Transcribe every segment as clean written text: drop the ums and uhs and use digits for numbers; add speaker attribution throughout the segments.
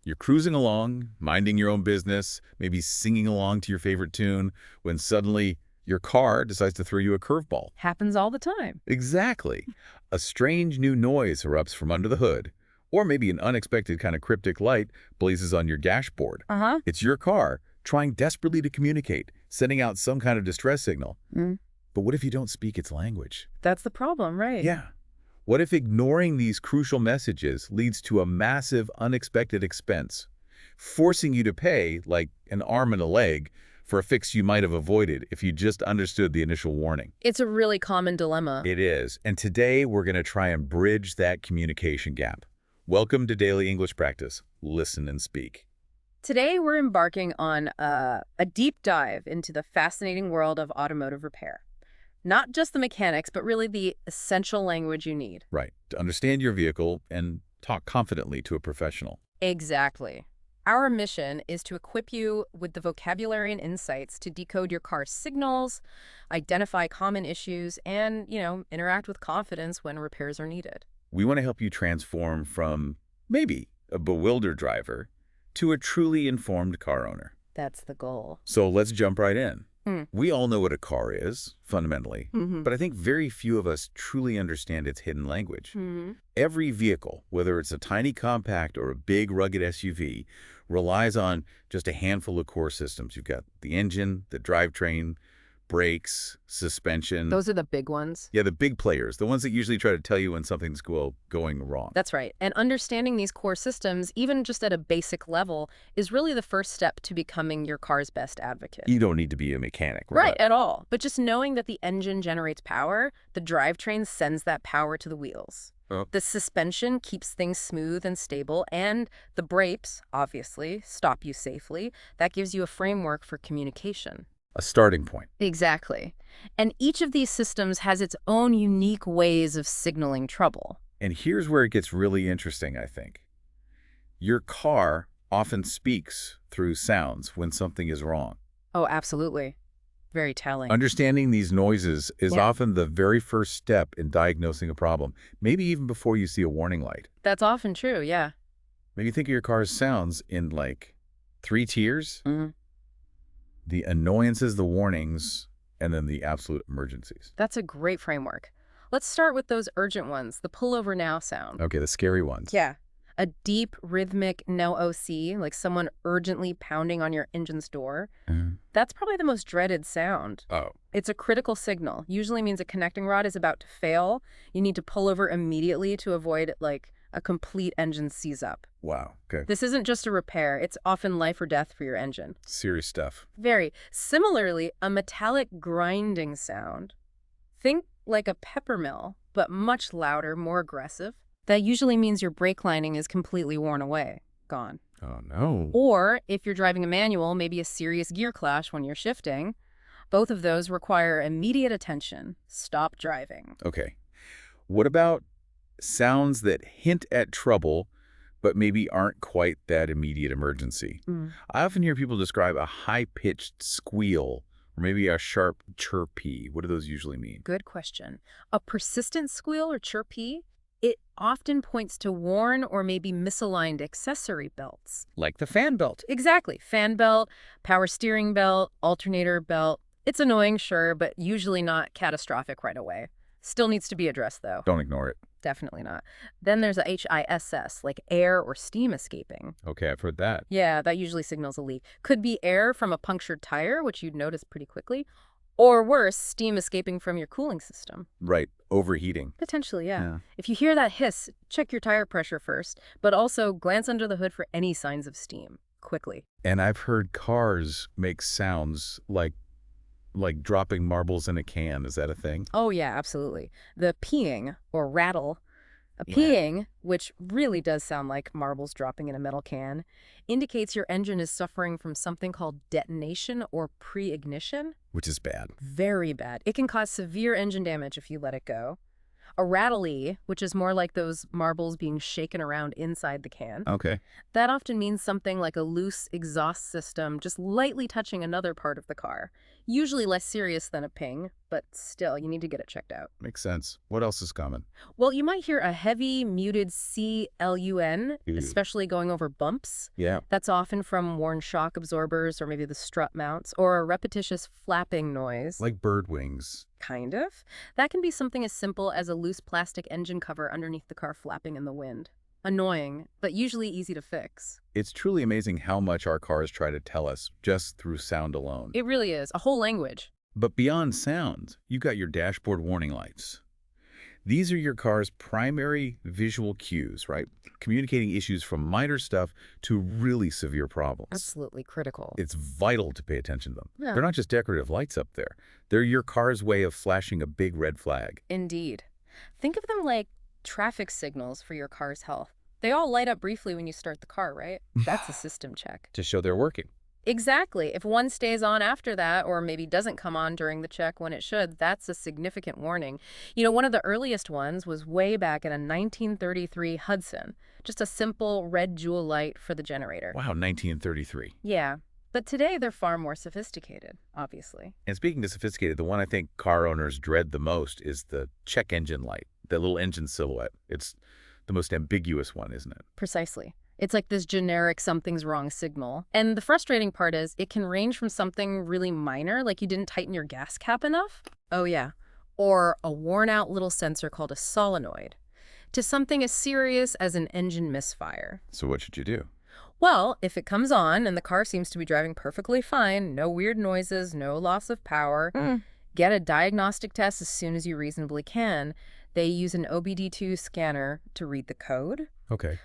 Speaker 1: You're cruising along, minding your own business, maybe singing along to your favorite tune, when suddenly your car decides to throw you a curveball.
Speaker 2: Happens all the time.
Speaker 1: Exactly. A strange new noise erupts from under the hood, or maybe an unexpected kind of cryptic light blazes on your dashboard.
Speaker 2: Uh-huh.
Speaker 1: It's your car trying desperately to communicate, sending out some kind of distress signal. But what if you don't speak its language?
Speaker 2: That's the problem, right?
Speaker 1: Yeah. What if ignoring these crucial messages leads to a massive, unexpected expense, forcing you to pay, like an arm and a leg, for a fix you might have avoided if you just understood the initial warning?
Speaker 2: It's a really common dilemma.
Speaker 1: It is. And today we're going to try and bridge that communication gap. Welcome to Daily English Practice. Listen and speak.
Speaker 2: Today, we're embarking on a deep dive into the fascinating world of automotive repair. Not just the mechanics, but really the essential language you need.
Speaker 1: Right. To understand your vehicle and talk confidently to a professional.
Speaker 2: Exactly. Our mission is to equip you with the vocabulary and insights to decode your car's signals, identify common issues, and, interact with confidence when repairs are needed.
Speaker 1: We want to help you transform from maybe a bewildered driver to a truly informed car owner.
Speaker 2: That's the goal.
Speaker 1: So let's jump right in. We all know what a car is, fundamentally, but I think very few of us truly understand its hidden language. Every vehicle, whether it's a tiny compact or a big rugged SUV, relies on just a handful of core systems. You've got the engine, the drivetrain, brakes, suspension.
Speaker 2: Those are the big ones.
Speaker 1: Yeah, the big players, the ones that usually try to tell you when something's going wrong.
Speaker 2: That's right. And understanding these core systems, even just at a basic level, is really the first step to becoming your car's best advocate.
Speaker 1: You don't need to be a mechanic,
Speaker 2: Right, at all. But just knowing that the engine generates power, the drivetrain sends that power to the wheels. The suspension keeps things smooth and stable, and the brakes, obviously, stop you safely. That gives you a framework for communication.
Speaker 1: A starting point.
Speaker 2: Exactly. And each of these systems has its own unique ways of signaling trouble.
Speaker 1: And here's where it gets really interesting, I think. Your car often speaks through sounds when something is wrong.
Speaker 2: Oh, absolutely. Very telling.
Speaker 1: Understanding these noises is often the very first step in diagnosing a problem, maybe even before you see a warning light.
Speaker 2: That's often true, yeah.
Speaker 1: Maybe think of your car's sounds in like 3 tiers. The annoyances, the warnings, and then the absolute emergencies.
Speaker 2: That's a great framework. Let's start with those urgent ones, the pull over now sound.
Speaker 1: Okay, the scary ones.
Speaker 2: Yeah. A deep, rhythmic no OC, like someone urgently pounding on your engine's door. That's probably the most dreaded sound.
Speaker 1: Oh.
Speaker 2: It's a critical signal. Usually means a connecting rod is about to fail. You need to pull over immediately to avoid, a complete engine seize up.
Speaker 1: Wow. Okay.
Speaker 2: This isn't just a repair. It's often life or death for your engine.
Speaker 1: Serious stuff.
Speaker 2: Very. Similarly, a metallic grinding sound. Think like a pepper mill, but much louder, more aggressive. That usually means your brake lining is completely worn away, gone.
Speaker 1: Oh, no.
Speaker 2: Or if you're driving a manual, maybe a serious gear clash when you're shifting. Both of those require immediate attention. Stop driving.
Speaker 1: Okay. What about sounds that hint at trouble, but maybe aren't quite that immediate emergency? I often hear people describe a high-pitched squeal or maybe a sharp chirpy. What do those usually mean?
Speaker 2: Good question. A persistent squeal or chirpy, it often points to worn or maybe misaligned accessory belts.
Speaker 1: Like the fan belt.
Speaker 2: Exactly. Fan belt, power steering belt, alternator belt. It's annoying, sure, but usually not catastrophic right away. Still needs to be addressed, though.
Speaker 1: Don't ignore it.
Speaker 2: Definitely not. Then there's a HISS, like air or steam escaping.
Speaker 1: Okay, I've heard that.
Speaker 2: Yeah, that usually signals a leak. Could be air from a punctured tire, which you'd notice pretty quickly. Or worse, steam escaping from your cooling system.
Speaker 1: Right, overheating.
Speaker 2: Potentially, yeah. If you hear that hiss, check your tire pressure first, but also glance under the hood for any signs of steam, quickly.
Speaker 1: And I've heard cars make sounds like dropping marbles in a can. Is that a thing?
Speaker 2: Oh, yeah, absolutely. The peeing, or rattle, peeing, which really does sound like marbles dropping in a metal can, indicates your engine is suffering from something called detonation or pre-ignition.
Speaker 1: Which is bad.
Speaker 2: Very bad. It can cause severe engine damage if you let it go. A rattly, which is more like those marbles being shaken around inside the can.
Speaker 1: Okay.
Speaker 2: That often means something like a loose exhaust system just lightly touching another part of the car. Usually less serious than a ping, but still, you need to get it checked out.
Speaker 1: Makes sense. What else is common?
Speaker 2: Well, you might hear a heavy, muted CLUN,
Speaker 1: Ooh.
Speaker 2: especially going over bumps.
Speaker 1: Yeah.
Speaker 2: That's often from worn shock absorbers or maybe the strut mounts, or a repetitious flapping noise.
Speaker 1: Like bird wings.
Speaker 2: Kind of. That can be something as simple as a loose plastic engine cover underneath the car flapping in the wind. Annoying, but usually easy to fix.
Speaker 1: It's truly amazing how much our cars try to tell us just through sound alone.
Speaker 2: It really is. A whole language.
Speaker 1: But beyond sound, you've got your dashboard warning lights. These are your car's primary visual cues, right? Communicating issues from minor stuff to really severe problems.
Speaker 2: Absolutely critical.
Speaker 1: It's vital to pay attention to them.
Speaker 2: Yeah.
Speaker 1: They're not just decorative lights up there. They're your car's way of flashing a big red flag.
Speaker 2: Indeed. Think of them like traffic signals for your car's health. They all light up briefly when you start the car, right? That's a system check.
Speaker 1: To show they're working.
Speaker 2: Exactly. If one stays on after that, or maybe doesn't come on during the check when it should, that's a significant warning. You know, one of the earliest ones was way back in a 1933 Hudson. Just a simple red jewel light for the generator.
Speaker 1: Wow, 1933.
Speaker 2: Yeah. But today they're far more sophisticated, obviously.
Speaker 1: And speaking of sophisticated, the one I think car owners dread the most is the check engine light, the little engine silhouette. It's the most ambiguous one, isn't it?
Speaker 2: Precisely. It's like this generic something's wrong signal. And the frustrating part is it can range from something really minor, like you didn't tighten your gas cap enough. Oh yeah. Or a worn out little sensor called a solenoid, to something as serious as an engine misfire.
Speaker 1: So what should you do?
Speaker 2: Well, if it comes on and the car seems to be driving perfectly fine, no weird noises, no loss of power, get a diagnostic test as soon as you reasonably can. They use an OBD2 scanner to read the code.
Speaker 1: Okay.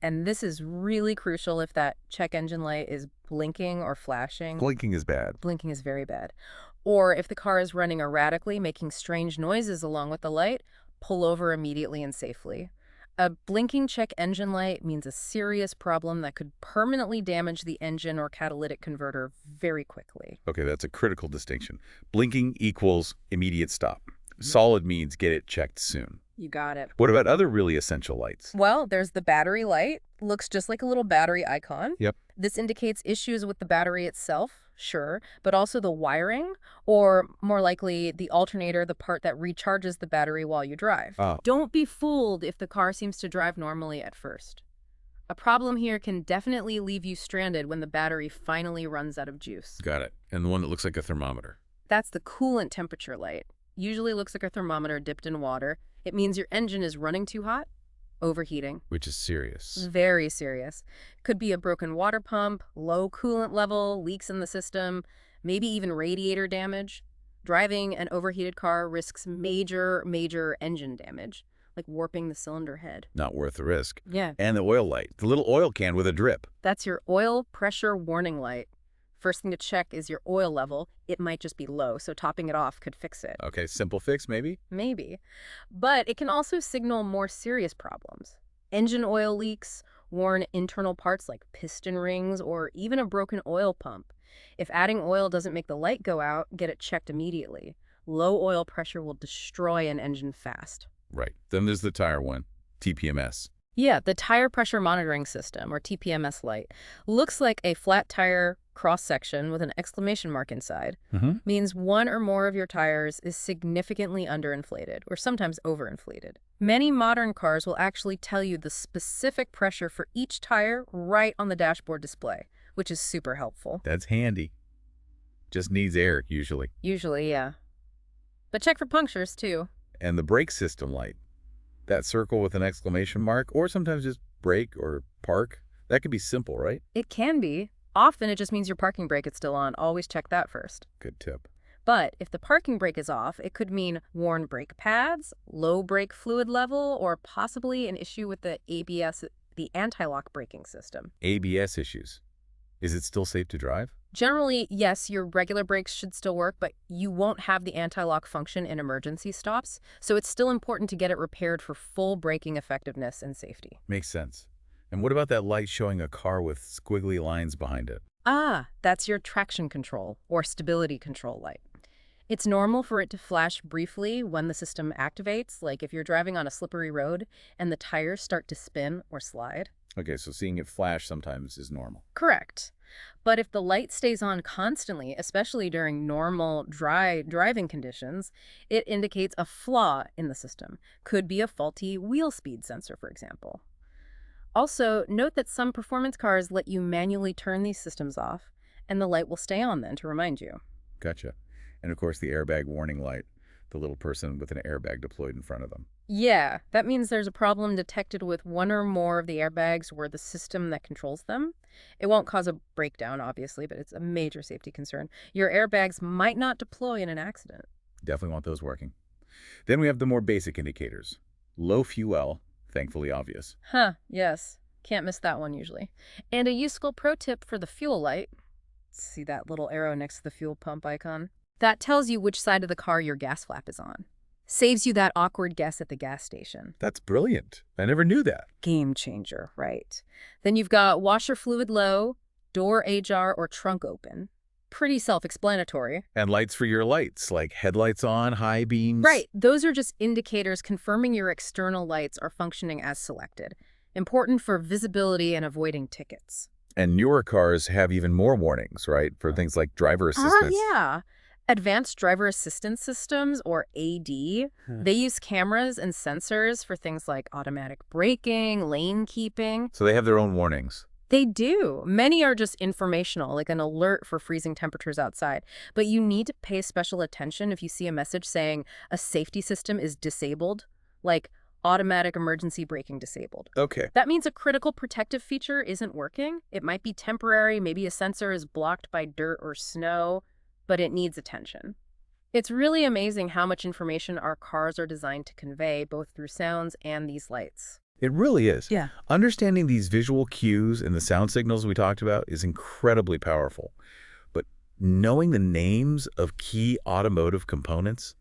Speaker 2: And this is really crucial if that check engine light is blinking or flashing.
Speaker 1: Blinking is bad.
Speaker 2: Blinking is very bad. Or if the car is running erratically, making strange noises along with the light, pull over immediately and safely. A blinking check engine light means a serious problem that could permanently damage the engine or catalytic converter very quickly.
Speaker 1: Okay, that's a critical distinction. Blinking equals immediate stop. Solid means get it checked soon.
Speaker 2: You got it.
Speaker 1: What about other really essential lights?
Speaker 2: Well, there's the battery light. Looks just like a little battery icon.
Speaker 1: Yep.
Speaker 2: This indicates issues with the battery itself, sure, but also the wiring, or more likely the alternator, the part that recharges the battery while you drive.
Speaker 1: Oh.
Speaker 2: Don't be fooled if the car seems to drive normally at first. A problem here can definitely leave you stranded when the battery finally runs out of juice.
Speaker 1: Got it. And the one that looks like a thermometer.
Speaker 2: That's the coolant temperature light. Usually looks like a thermometer dipped in water. It means your engine is running too hot, overheating.
Speaker 1: Which is serious.
Speaker 2: Very serious. Could be a broken water pump, low coolant level, leaks in the system, maybe even radiator damage. Driving an overheated car risks major engine damage, like warping the cylinder head.
Speaker 1: Not worth the risk.
Speaker 2: Yeah.
Speaker 1: And the oil light, the little oil can with a drip.
Speaker 2: That's your oil pressure warning light. First thing to check is your oil level. It might just be low, so topping it off could fix it.
Speaker 1: Okay, simple fix maybe?
Speaker 2: Maybe. But it can also signal more serious problems. Engine oil leaks, worn internal parts like piston rings, or even a broken oil pump. If adding oil doesn't make the light go out, get it checked immediately. Low oil pressure will destroy an engine fast.
Speaker 1: Right. Then there's the tire one, TPMS.
Speaker 2: Yeah, the tire pressure monitoring system, or TPMS light, looks like a flat tire cross-section with an exclamation mark inside. Means one or more of your tires is significantly underinflated, or sometimes overinflated. Many modern cars will actually tell you the specific pressure for each tire right on the dashboard display, which is super helpful.
Speaker 1: That's handy. Just needs air, usually.
Speaker 2: Usually, yeah. But check for punctures, too.
Speaker 1: And the brake system light. That circle with an exclamation mark, or sometimes just brake or park. That could be simple, right?
Speaker 2: It can be. Often it just means your parking brake is still on. Always check that first.
Speaker 1: Good tip.
Speaker 2: But if the parking brake is off, it could mean worn brake pads, low brake fluid level, or possibly an issue with the ABS, the anti-lock braking system.
Speaker 1: ABS issues. Is it still safe to drive?
Speaker 2: Generally, yes, your regular brakes should still work, but you won't have the anti-lock function in emergency stops, so it's still important to get it repaired for full braking effectiveness and safety.
Speaker 1: Makes sense. And what about that light showing a car with squiggly lines behind it?
Speaker 2: Ah, that's your traction control or stability control light. It's normal for it to flash briefly when the system activates, like if you're driving on a slippery road and the tires start to spin or slide.
Speaker 1: Okay, so seeing it flash sometimes is normal.
Speaker 2: Correct. But if the light stays on constantly, especially during normal dry driving conditions, it indicates a flaw in the system. Could be a faulty wheel speed sensor, for example. Also, note that some performance cars let you manually turn these systems off, and the light will stay on then to remind you.
Speaker 1: Gotcha. And of course, the airbag warning light, the little person with an airbag deployed in front of them.
Speaker 2: Yeah, that means there's a problem detected with one or more of the airbags or the system that controls them. It won't cause a breakdown, obviously, but it's a major safety concern. Your airbags might not deploy in an accident.
Speaker 1: Definitely want those working. Then we have the more basic indicators. Low fuel, thankfully obvious.
Speaker 2: Yes. Can't miss that one usually. And a useful pro tip for the fuel light. See that little arrow next to the fuel pump icon? That tells you which side of the car your gas flap is on. Saves you that awkward guess at the gas station.
Speaker 1: That's brilliant. I never knew that.
Speaker 2: Game changer, right? Then you've got washer fluid low, door ajar or trunk open. Pretty self-explanatory.
Speaker 1: And lights for your lights, like headlights on, high beams.
Speaker 2: Right. Those are just indicators confirming your external lights are functioning as selected. Important for visibility and avoiding tickets.
Speaker 1: And newer cars have even more warnings, right? For things like driver assistance.
Speaker 2: Yeah. Advanced Driver Assistance Systems, or AD, they use cameras and sensors for things like automatic braking, lane keeping.
Speaker 1: So they have their own warnings.
Speaker 2: They do. Many are just informational, like an alert for freezing temperatures outside. But you need to pay special attention if you see a message saying a safety system is disabled, like automatic emergency braking disabled.
Speaker 1: Okay.
Speaker 2: That means a critical protective feature isn't working. It might be temporary, maybe a sensor is blocked by dirt or snow, but it needs attention. It's really amazing how much information our cars are designed to convey, both through sounds and these lights.
Speaker 1: It really is.
Speaker 2: Yeah.
Speaker 1: Understanding these visual cues and the sound signals we talked about is incredibly powerful. But knowing the names of key automotive components,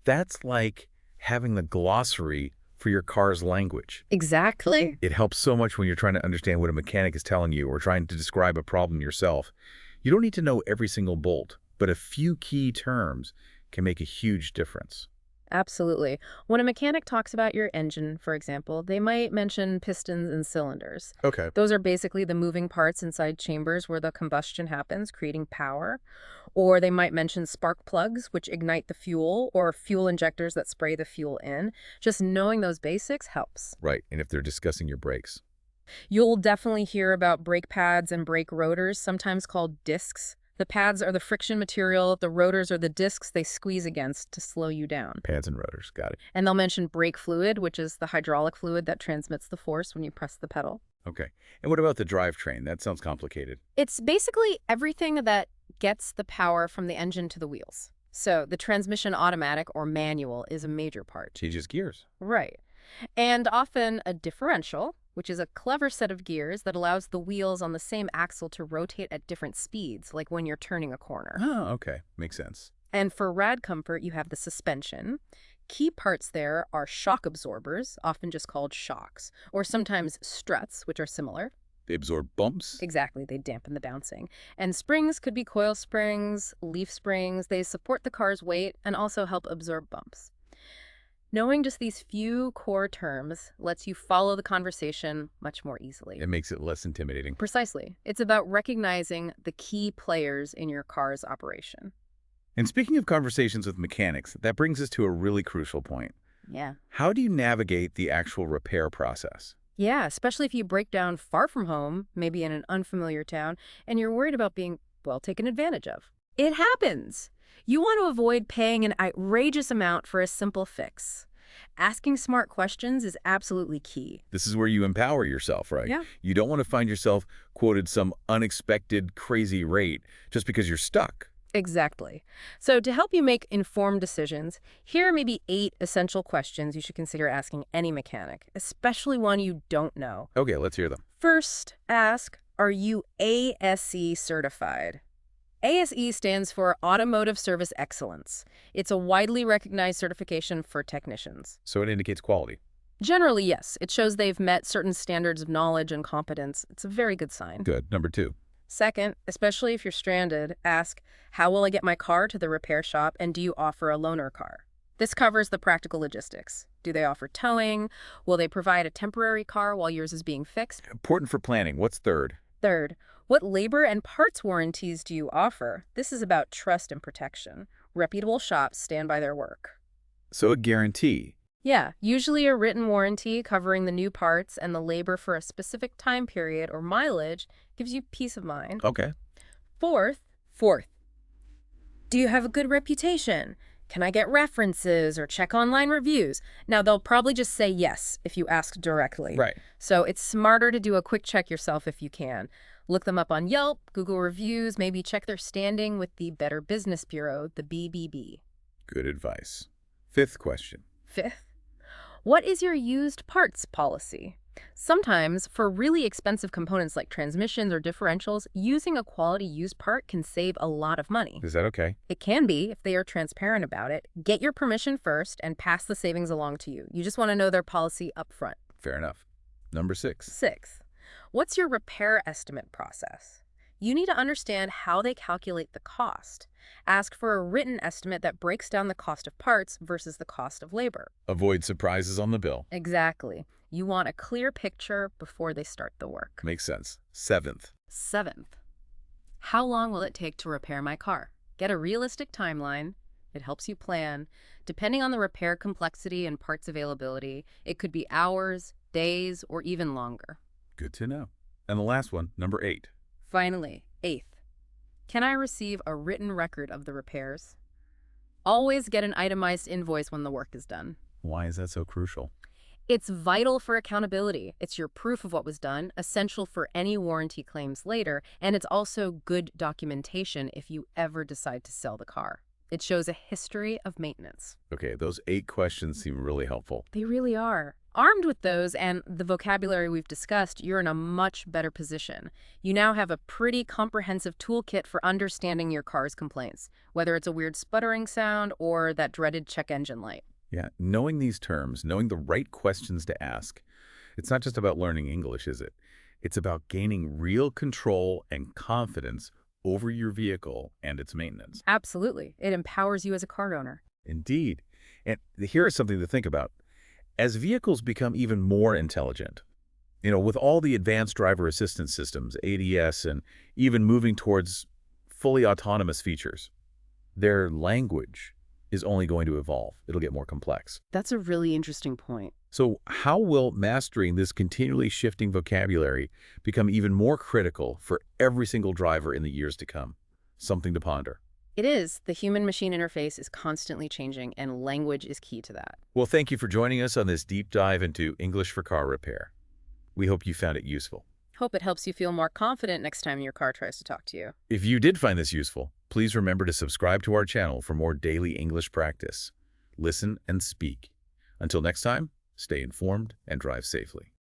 Speaker 1: that's like having the glossary for your car's language.
Speaker 2: Exactly.
Speaker 1: It helps so much when you're trying to understand what a mechanic is telling you or trying to describe a problem yourself. You don't need to know every single bolt, but a few key terms can make a huge difference.
Speaker 2: Absolutely. When a mechanic talks about your engine, for example, they might mention pistons and cylinders.
Speaker 1: Okay.
Speaker 2: Those are basically the moving parts inside chambers where the combustion happens, creating power. Or they might mention spark plugs, which ignite the fuel, or fuel injectors that spray the fuel in. Just knowing those basics helps.
Speaker 1: Right, and if they're discussing your brakes.
Speaker 2: You'll definitely hear about brake pads and brake rotors, sometimes called discs. The pads are the friction material, the rotors are the discs they squeeze against to slow you down.
Speaker 1: Pads and rotors, got it.
Speaker 2: And they'll mention brake fluid, which is the hydraulic fluid that transmits the force when you press the pedal.
Speaker 1: Okay. And what about the drivetrain? That sounds complicated.
Speaker 2: It's basically everything that gets the power from the engine to the wheels. So the transmission automatic or manual is a major part.
Speaker 1: Changes gears.
Speaker 2: Right. And often a differential, which is a clever set of gears that allows the wheels on the same axle to rotate at different speeds, like when you're turning a corner.
Speaker 1: Oh, okay. Makes sense.
Speaker 2: And for ride comfort, you have the suspension. Key parts there are shock absorbers, often just called shocks, or sometimes struts, which are similar.
Speaker 1: They absorb bumps?
Speaker 2: Exactly, they dampen the bouncing. And springs could be coil springs, leaf springs. They support the car's weight and also help absorb bumps. Knowing just these few core terms lets you follow the conversation much more easily.
Speaker 1: It makes it less intimidating.
Speaker 2: Precisely. It's about recognizing the key players in your car's operation.
Speaker 1: And speaking of conversations with mechanics, that brings us to a really crucial point.
Speaker 2: Yeah.
Speaker 1: How do you navigate the actual repair process?
Speaker 2: Yeah, especially if you break down far from home, maybe in an unfamiliar town, and you're worried about being, well, taken advantage of. It happens. You want to avoid paying an outrageous amount for a simple fix. Asking smart questions is absolutely key.
Speaker 1: This is where you empower yourself, right?
Speaker 2: Yeah.
Speaker 1: You don't want to find yourself quoted some unexpected, crazy rate just because you're stuck.
Speaker 2: Exactly. So to help you make informed decisions, here are maybe 8 essential questions you should consider asking any mechanic, especially one you don't know.
Speaker 1: Okay, let's hear them.
Speaker 2: First, ask, are you ASE certified? ASE stands for Automotive Service Excellence. It's a widely recognized certification for technicians.
Speaker 1: So it indicates quality.
Speaker 2: Generally, yes. It shows they've met certain standards of knowledge and competence. It's a very good sign.
Speaker 1: Good. Number 2.
Speaker 2: Second, especially if you're stranded, ask, how will I get my car to the repair shop, and do you offer a loaner car? This covers the practical logistics. Do they offer towing? Will they provide a temporary car while yours is being fixed?
Speaker 1: Important for planning. What's third?
Speaker 2: Third, what labor and parts warranties do you offer? This is about trust and protection. Reputable shops stand by their work.
Speaker 1: So a guarantee.
Speaker 2: Yeah, usually a written warranty covering the new parts and the labor for a specific time period or mileage gives you peace of mind.
Speaker 1: Okay.
Speaker 2: Fourth, do you have a good reputation? Can I get references or check online reviews? Now, they'll probably just say yes if you ask directly.
Speaker 1: Right.
Speaker 2: So it's smarter to do a quick check yourself if you can. Look them up on Yelp, Google reviews, maybe check their standing with the Better Business Bureau, the BBB.
Speaker 1: Good advice. Fifth question.
Speaker 2: Fifth, what is your used parts policy? Sometimes, for really expensive components like transmissions or differentials, using a quality used part can save a lot of money.
Speaker 1: Is that okay?
Speaker 2: It can be if they are transparent about it. Get your permission first and pass the savings along to you. You just want to know their policy up front.
Speaker 1: Fair enough. Number 6.
Speaker 2: Sixth, what's your repair estimate process? You need to understand how they calculate the cost. Ask for a written estimate that breaks down the cost of parts versus the cost of labor.
Speaker 1: Avoid surprises on the bill.
Speaker 2: Exactly. You want a clear picture before they start the work.
Speaker 1: Makes sense. Seventh.
Speaker 2: How long will it take to repair my car? Get a realistic timeline. It helps you plan. Depending on the repair complexity and parts availability, it could be hours, days, or even longer.
Speaker 1: Good to know. And the last one, number 8.
Speaker 2: Finally, eighth, can I receive a written record of the repairs? Always get an itemized invoice when the work is done.
Speaker 1: Why is that so crucial?
Speaker 2: It's vital for accountability. It's your proof of what was done, essential for any warranty claims later, and it's also good documentation if you ever decide to sell the car. It shows a history of maintenance.
Speaker 1: Okay, those 8 questions seem really helpful.
Speaker 2: They really are. Armed with those and the vocabulary we've discussed, you're in a much better position. You now have a pretty comprehensive toolkit for understanding your car's complaints, whether it's a weird sputtering sound or that dreaded check engine light.
Speaker 1: Yeah, knowing these terms, knowing the right questions to ask, it's not just about learning English, is it? It's about gaining real control and confidence over your vehicle and its maintenance.
Speaker 2: Absolutely. It empowers you as a car owner.
Speaker 1: Indeed. And here is something to think about. As vehicles become even more intelligent, with all the advanced driver assistance systems, ADS, and even moving towards fully autonomous features, their language is only going to evolve. It'll get more complex.
Speaker 2: That's a really interesting point.
Speaker 1: So how will mastering this continually shifting vocabulary become even more critical for every single driver in the years to come? Something to ponder.
Speaker 2: It is. The human-machine interface is constantly changing, and language is key to that.
Speaker 1: Well, thank you for joining us on this deep dive into English for car repair. We hope you found it useful.
Speaker 2: Hope it helps you feel more confident next time your car tries to talk to you.
Speaker 1: If you did find this useful, please remember to subscribe to our channel for more daily English practice. Listen and speak. Until next time, stay informed and drive safely.